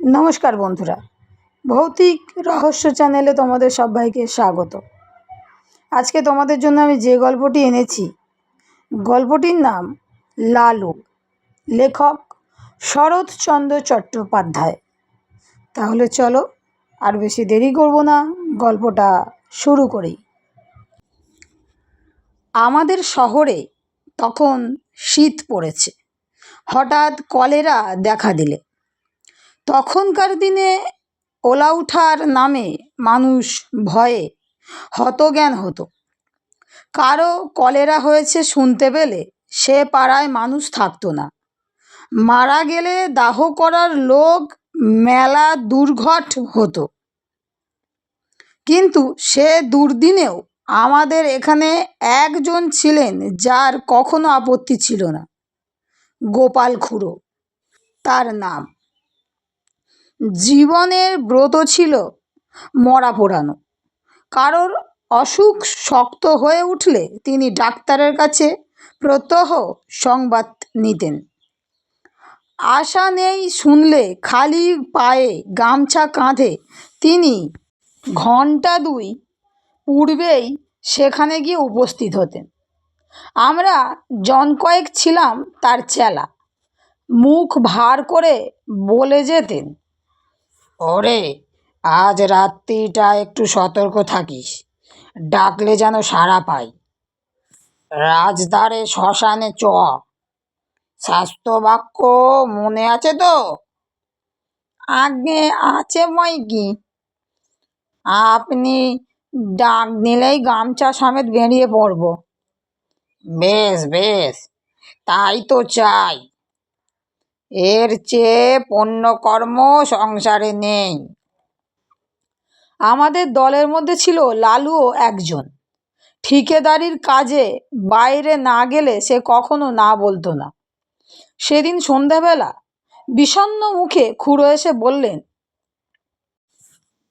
নমস্কার বন্ধুরা, ভৌতিক রহস্য চ্যানেলে তোমাদের সবাইকে স্বাগত। আজকে তোমাদের জন্য আমি যে গল্পটি এনেছি, গল্পটির নাম লালু, লেখক শরৎচন্দ্র চট্টোপাধ্যায়। তাহলে চলো আর বেশি দেরি করব না, গল্পটা শুরু করি। আমাদের শহরে তখন শীত পড়েছে। হঠাৎ কলেরা দেখা দিলে তখনকার দিনে ওলা উঠার নামে মানুষ ভয়ে হতজ্ঞান হতো। কারো কলেরা হয়েছে শুনতে পেলে সে পাড়ায় মানুষ থাকতো না। মারা গেলে দাহ করার লোক মেলা দুর্ঘট হতো। কিন্তু সে দুর্দিনেও আমাদের এখানে একজন ছিলেন যার কখনো আপত্তি ছিল না। গোপাল খুড়ো তার নাম। জীবনের ব্রত ছিল মরা পোড়ানো। কারোর অসুখ শক্ত হয়ে উঠলে তিনি ডাক্তারের কাছে প্রত্যহ সংবাদ নিতেন। আশা নেই শুনলে খালি পায়ে গামছা কাঁধে তিনি ঘণ্টা দুই পূর্বেই সেখানে গিয়ে উপস্থিত হতেন। আমরা জন কয়েক ছিলাম তার চেলা। মুখ ভার করে বলে যেতেন, ওরে আজ রাত্রিটা একটু সতর্ক থাকিস, ডাকলে যেন সাড়া পাই। রাজদারে শ্মশানে চ। স্বাস্থ্য বাক্য মনে আছে তো? আগে আছে মই কি। আপনি ডাক নিলেই গামছা সমেত বেরিয়ে পড়ব। বেশ বেশ, তাই তো চাই। এর চেয়ে পুণ্যকর্ম সংসারে নেই। আমাদের দলের মধ্যে ছিল লালুও একজন। ঠিকেদারির কাজে বাইরে না গেলে সে কখনো না বলতো না। সেদিন সন্ধ্যাবেলা বিষণ্ণ মুখে খুড়ো এসে বললেন,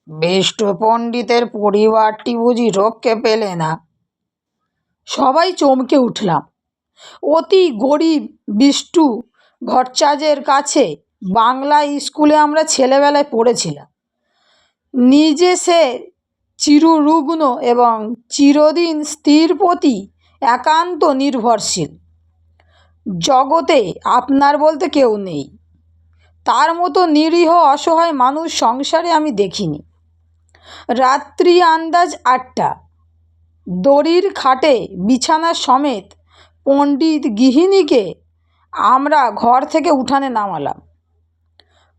বিষ্টু পণ্ডিতের পরিবারটি বুঝি রক্ষে পেলে না? সবাই চমকে উঠলাম। অতি গরিব বিষ্টু ভট্টাচার্যের কাছে বাংলা স্কুলে আমরা ছেলেবেলায় পড়েছিলাম। নিজে সে চিররুগ্ন এবং চিরদিন স্ত্রীর প্রতি একান্ত নির্ভরশীল। জগতে আপনার বলতে কেউ নেই। তার মতো নিরীহ অসহায় মানুষ সংসারে আমি দেখিনি। রাত্রি আন্দাজ 8টা। দড়ির খাটে বিছানা সমেত পণ্ডিত গৃহিণীকে আমরা ঘর থেকে উঠানে নামালাম।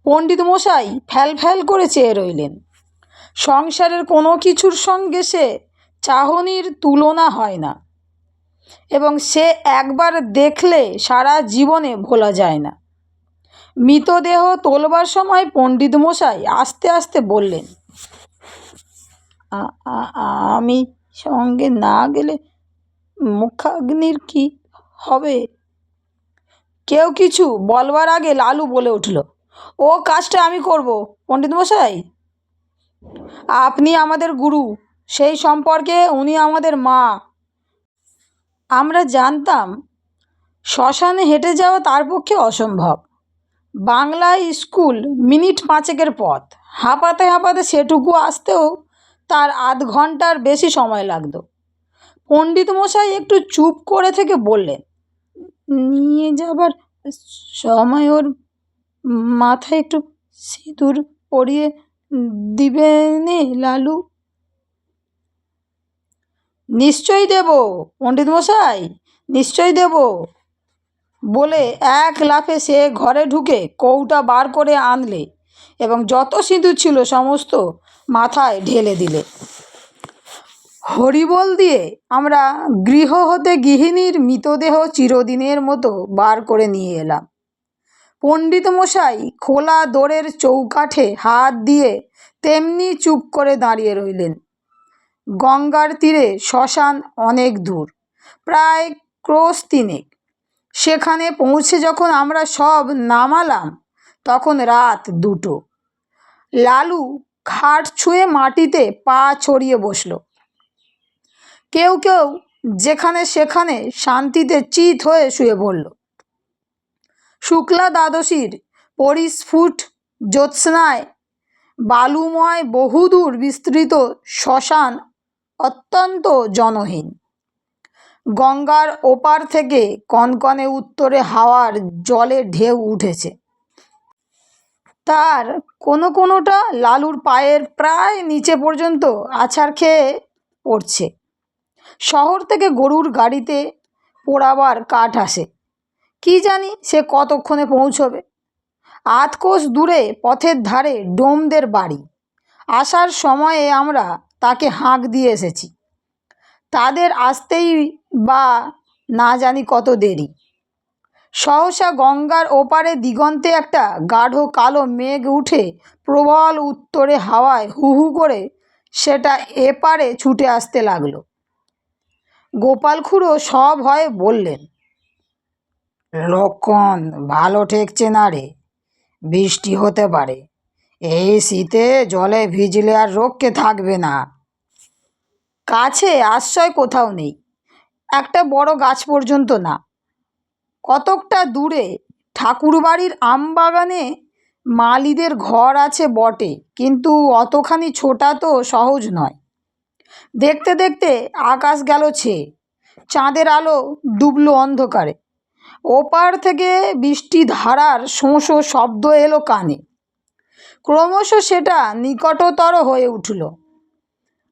পণ্ডিত মশাই ফ্যাল ফ্যাল করে চেয়ে রইলেন। সংসারের কোনো কিছুর সঙ্গে সে চাহনির তুলনা হয় না এবং সে একবার দেখলে সারা জীবনে ভোলা যায় না। মৃতদেহ তোলবার সময় পণ্ডিত মশাই আস্তে আস্তে বললেন, আমি সঙ্গে না গেলে মুখাগ্নির কি হবে? কেউ কিছু বলবার আগে লালু বলে উঠল, ও কাজটা আমি করব পণ্ডিত মশাই। আপনি আমাদের গুরু, সেই সম্পর্কে উনি আমাদের মা। আমরা জানতাম শ্মশানে হেঁটে যাওয়া তার পক্ষে অসম্ভব। বাংলা স্কুল মিনিট 5 পথ। হাঁপাতে হাঁপাতে সেটুকু আসতেও তার আধ ঘন্টার বেশি সময় লাগতো। পণ্ডিত মশাই একটু চুপ করে থেকে বললেন, নিয়ে যাবার সময় ওর মাথায় একটু সিঁদুর পরিয়ে দিবে নে লালু? নিশ্চয়ই দেব পণ্ডিত মশাই, নিশ্চয়ই দেব বলে এক লাফে সে ঘরে ঢুকে কৌটা বার করে আনলে এবং যত সিঁদুর ছিল সমস্ত মাথায় ঢেলে দিলে। হরিবোল দিয়ে আমরা গৃহ হতে গৃহিণীর মৃতদেহ চিরদিনের মতো বার করে নিয়ে এলাম। পণ্ডিত মশাই খোলা দোরের চৌকাঠে হাত দিয়ে তেমনি চুপ করে দাঁড়িয়ে রইলেন। গঙ্গার তীরে শ্মশান অনেক দূর, প্রায় ক্রোশ 3। সেখানে পৌঁছে যখন আমরা সব নামালাম তখন রাত 2টো। লালু খাট ছুঁয়ে মাটিতে পা ছড়িয়ে বসল। কেউ কেউ যেখানে সেখানে শান্তিতে চিত হয়ে শুয়ে পড়ল। শুক্লা দ্বাদশীর পরিস্ফুট জ্যোৎস্নায় বালুময় বহুদূর বিস্তৃত শ্মশান অত্যন্ত জনহীন। গঙ্গার ওপার থেকে কনকনে উত্তরে হাওয়ার জলে ঢেউ উঠেছে। তার কোনোটা লালুর পায়ের প্রায় নিচে পর্যন্ত আছাড় খেয়ে পড়ছে। শহর থেকে গরুর গাড়িতে পোড়াবার কাঠ আসে, কি জানি সে কতক্ষণে পৌঁছবে। আধকোষ দূরে পথের ধারে ডোমদের বাড়ি। আসার সময়ে আমরা তাকে হাঁক দিয়ে এসেছি, তাদের আসতেই বা না জানি কত দেরি। সহসা গঙ্গার ওপারে দিগন্তে একটা গাঢ় কালো মেঘ উঠে প্রবল উত্তরে হাওয়ায় হু হু করে সেটা এপারে ছুটে আসতে লাগলো। গোপাল খুড়ো সভয়ে বললেন, লক্ষণ ভালো ঠেকছে না রে, বৃষ্টি হতে পারে। এই শীতে জলে ভিজলে আর রক্ষে থাকবে না। কাছে আশ্রয় কোথাও নেই, একটা বড় গাছ পর্যন্ত না। কতকটা দূরে ঠাকুরবাড়ির আমবাগানে মালীদের ঘর আছে বটে, কিন্তু অতখানি ছোটা তো সহজ নয়। দেখতে দেখতে আকাশ গেল ছেয়ে, চাঁদের আলো ডুবলো অন্ধকারে। ওপার থেকে বৃষ্টি ধারার শোঁ শোঁ শব্দ এলো কানে। ক্রমশ সেটা নিকটতর হয়ে উঠল।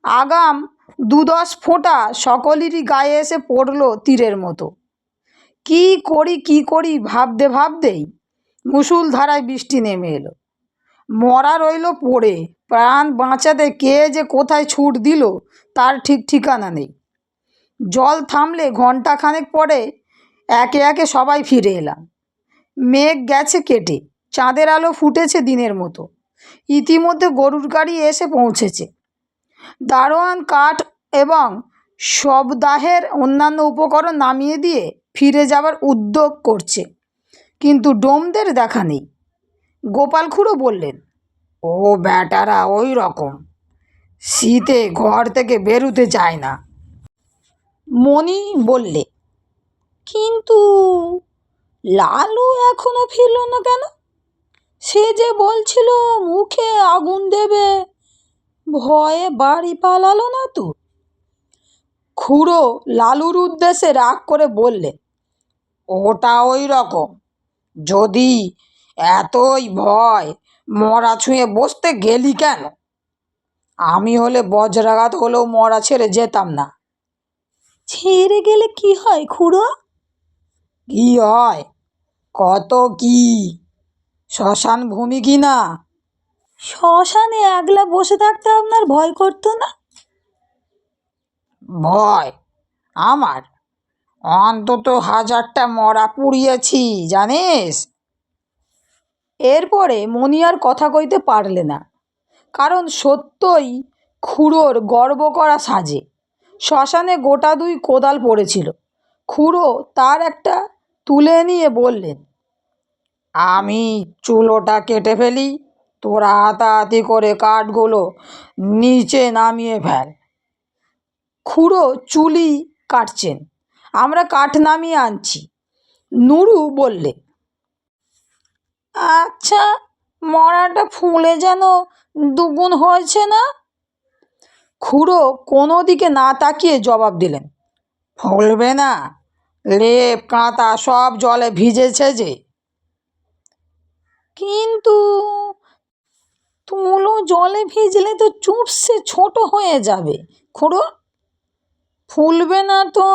আগাম 2-10 ফোঁটা সকলেরই গায়ে এসে পড়ল তীরের মতো। কি করি ভাবতে ভাবতেই মুষলধারায় বৃষ্টি নেমে এলো। মরা রইল পড়ে, প্রাণ বাঁচাতে কে যে কোথায় ছুট দিল তার ঠিক ঠিকানা নেই। জল থামলে ঘণ্টাখানেক পরে একে একে সবাই ফিরে এলাম। মেঘ গেছে কেটে, চাঁদের আলো ফুটেছে দিনের মতো। ইতিমধ্যে গরুর গাড়ি এসে পৌঁছেছে। দারোয়ান কাঠ এবং শবদাহের অন্যান্য উপকরণ নামিয়ে দিয়ে ফিরে যাবার উদ্যোগ করছে, কিন্তু ডোমদের দেখা নেই। গোপাল খুড়ো বললেন, ও বেটারা ওই রকম, শীতে ঘর থেকে বেরুতে চায় না। মণি বললে, কিন্তু লালু এখনো ফিরল না কেন? সে যে বলছিল মুখে আগুন দেবে, ভয়ে বাড়ি পালালো না তো? খুড়ো লালুর উদ্দেশ্যে রাগ করে বললে, ওটা ওই রকম। যদি এতই ভয়, মরা ছুঁয়ে বসতে গেলি কেন? আমি হলে বজ্রাঘাত হলেও মরা ছেড়ে যেতাম না। ছেড়ে গেলে কি হয় খুড়ো? কি হয়? কত কি, শ্মশান ভূমি কি না? শ্মশানে একলা বসে থাকতে আপনার ভয় করতো না? ভয় আমার? অন্তত 1000টা মরা পুড়িয়েছি জানিস। এরপরে মণি আর কথা কইতে পারলে না, কারণ সত্যই খুড়োর গর্ব করা সাজে। শ্মশানে গোটা 2 কোদাল পড়েছিল। খুড়ো তার একটা তুলে নিয়ে বললেন, আমি চুলোটা কেটে ফেলি, তোরা হাতাহাতি করে কাঠগুলো নিচে নামিয়ে ফেল। খুড়ো চুলি কাটছেন, আমরা কাঠ নামিয়ে আনছি। নুরু বললে, আচ্ছা, মরাটা ফুলে যেন দুগুণ হয়েছে না? খুড়ো কোনো দিকে না তাকিয়ে জবাব দিলেন, ফুলবে না? লেপ কাঁথা সব জলে ভিজেছে যে। কিন্তু তুলো জলে ভিজলে তো চুপসে ছোট হয়ে যাবে খুড়ো, ফুলবে না তো।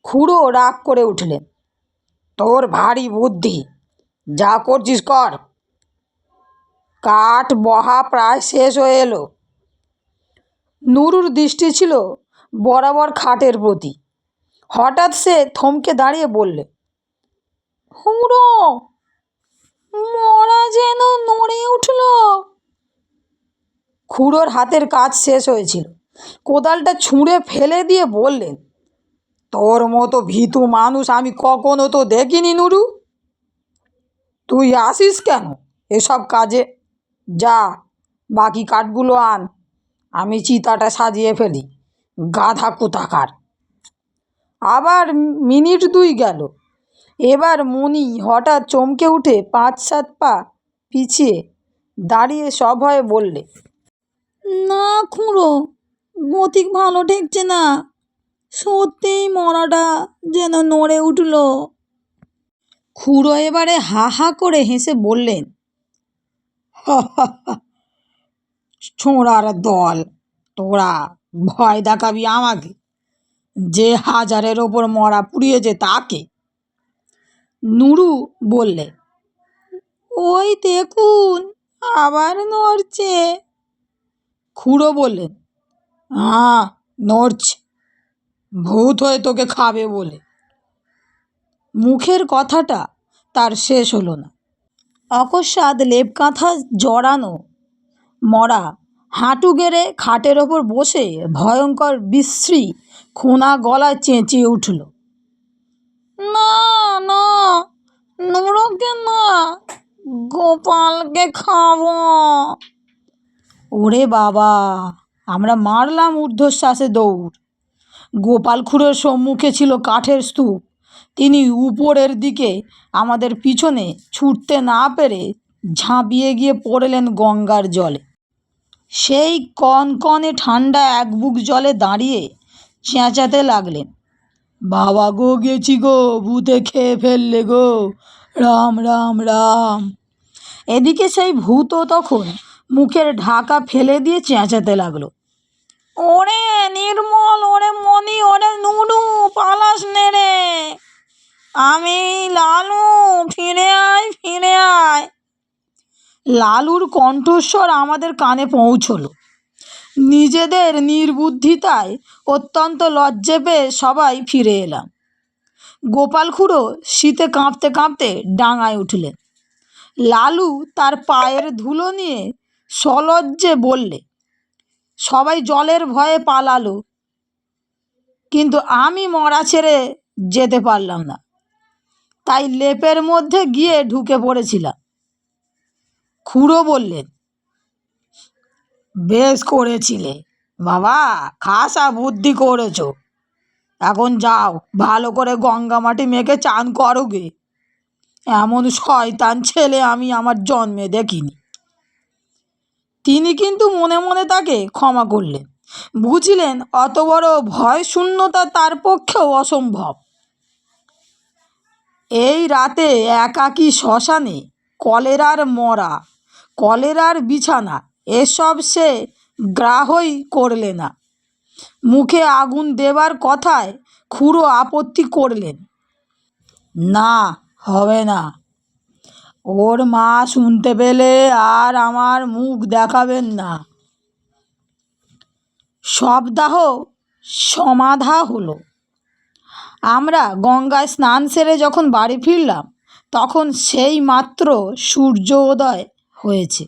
খুড়ো রাগ করে উঠলেন, তোর ভারী বুদ্ধি, যা করছিস কর। কাঠ বহা প্রায় শেষ হয়ে এলো। নুরুর দৃষ্টি ছিল বরাবর খাটের প্রতি। হঠাৎ সে থমকে দাঁড়িয়ে বললে, খুড়ো, মরা যেন নড়ে উঠল। খুড়োর হাতের কাজ শেষ হয়েছিল। কোদালটা ছুঁড়ে ফেলে দিয়ে বললেন, তোর মতো ভীতু মানুষ আমি কখনো তো দেখিনি নুরু। তুই আসিস কেন এসব কাজে? যা, বাকি কাঠগুলো আন, আমি চিতাটা সাজিয়ে ফেলি। গাধা কোথাকার। আবার মিনিট 2 গেল। এবার মণি হঠাৎ চমকে উঠে 5-7 পা পিছিয়ে দাঁড়িয়ে সভয়ে বললে, না খুড়ো, গতিক ভালো ঠেকছে না, সত্যিই মরাটা যেন নড়ে উঠল। খুড়ো এবারে হা হা করে হেসে বললেন, ছোঁড়ার দল, তোরা ভয় দেখাবি আমাকে, যে হাজারের ওপর মরা পুড়িয়েছে তাকে। নুরু বললে, ওই দেখুন আবার নড়ছে। খুড়ো বললেন, হ্যাঁ নড়ছে, ভূত হয়ে তোকে খাবে বলে। মুখের কথাটা তার শেষ হলো না। অকস্মাৎ লেপ কাঁথা জড়ানো মরা হাঁটু গেড়ে খাটের ওপর বসে ভয়ঙ্কর বিশ্রী খোনা গলায় চেঁচিয়ে উঠল, না না, নুরুকে না, গোপালকে খাবো। ওরে বাবা! আমরা মারলাম ঊর্ধ্বশ্বাসে দৌড়। গোপাল খুড়োর সম্মুখে ছিল কাঠের স্তূপ। তিনি উপরের দিকে আমাদের পিছনে ছুটতে না পেরে ঝাঁপিয়ে গিয়ে পড়লেন গঙ্গার জলে। সেই কনকনে ঠান্ডা এক বুক জলে দাঁড়িয়ে চেঁচাতে লাগলেন, বাবা গো গেছি গো, ভূতে খেয়ে ফেললে গো, রাম রাম রাম। এদিকে সেই ভূতও তখন মুখের ঢাকা ফেলে দিয়ে চেঁচাতে লাগলো, ওরে নির্মল, ওরে মণি, ওরে নুনু, পালাস নে রে, আমি লালু, ফিরে আয় ফিরে আয়। লালুর কণ্ঠস্বর আমাদের কানে পৌঁছলো। নিজেদের নির্বুদ্ধিতায় অত্যন্ত লজ্জা পেয়ে সবাই ফিরে এলাম। গোপাল খুড়ো শীতে কাঁপতে কাঁপতে ডাঙায় উঠলেন। লালু তার পায়ের ধুলো নিয়ে সলজ্জে বললে, সবাই জলের ভয়ে পালালো, কিন্তু আমি মরা ছেড়ে যেতে পারলাম না, তাই লেপের মধ্যে গিয়ে ঢুকে পড়েছিলাম। খুড়ো বললেন, বেশ করেছিলে বাবা, খাসা বুদ্ধি করেছ। এখন যাও, ভালো করে গঙ্গা মাটি মেখে চান করো গে। এমন শয়তান ছেলে আমি আমার জন্মে দেখিনি। তিনি কিন্তু মনে মনে তাকে ক্ষমা করলেন। বুঝলেন অত বড় ভয় শূন্যতা তার পক্ষেও অসম্ভব। এই রাতে একাকী শ্মশানে কলেরার মরা, কলেরার বিছানা, এসব সে গ্রাহ্যই করলে না। মুখে আগুন দেবার কথায় খুড়ো আপত্তি করলেন, না হবে না, ওর মা শুনতে পেলে আর আমার মুখ দেখাবেন না। সপ্তাহ সমাধা হলো। আমরা গঙ্গায় স্নান সেরে যখন বাড়ি ফিরলাম তখন সেই মাত্র সূর্যোদয় হয়েছে।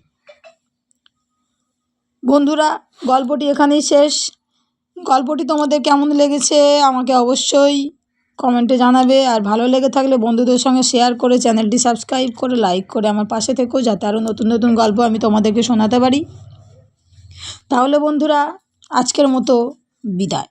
বন্ধুরা, গল্পটি এখানেই শেষ। গল্পটি তোমাদের কেমন লেগেছে আমাকে অবশ্যই কমেন্টে জানাবে। আর ভালো লেগে থাকলে বন্ধুদের সঙ্গে শেয়ার করে চ্যানেলটি সাবস্ক্রাইব করে লাইক করে আমার পাশে থেকো, যাতে আরও নতুন নতুন গল্প আমি তোমাদেরকে শোনাতে পারি। তাহলে বন্ধুরা, আজকের মতো বিদায়।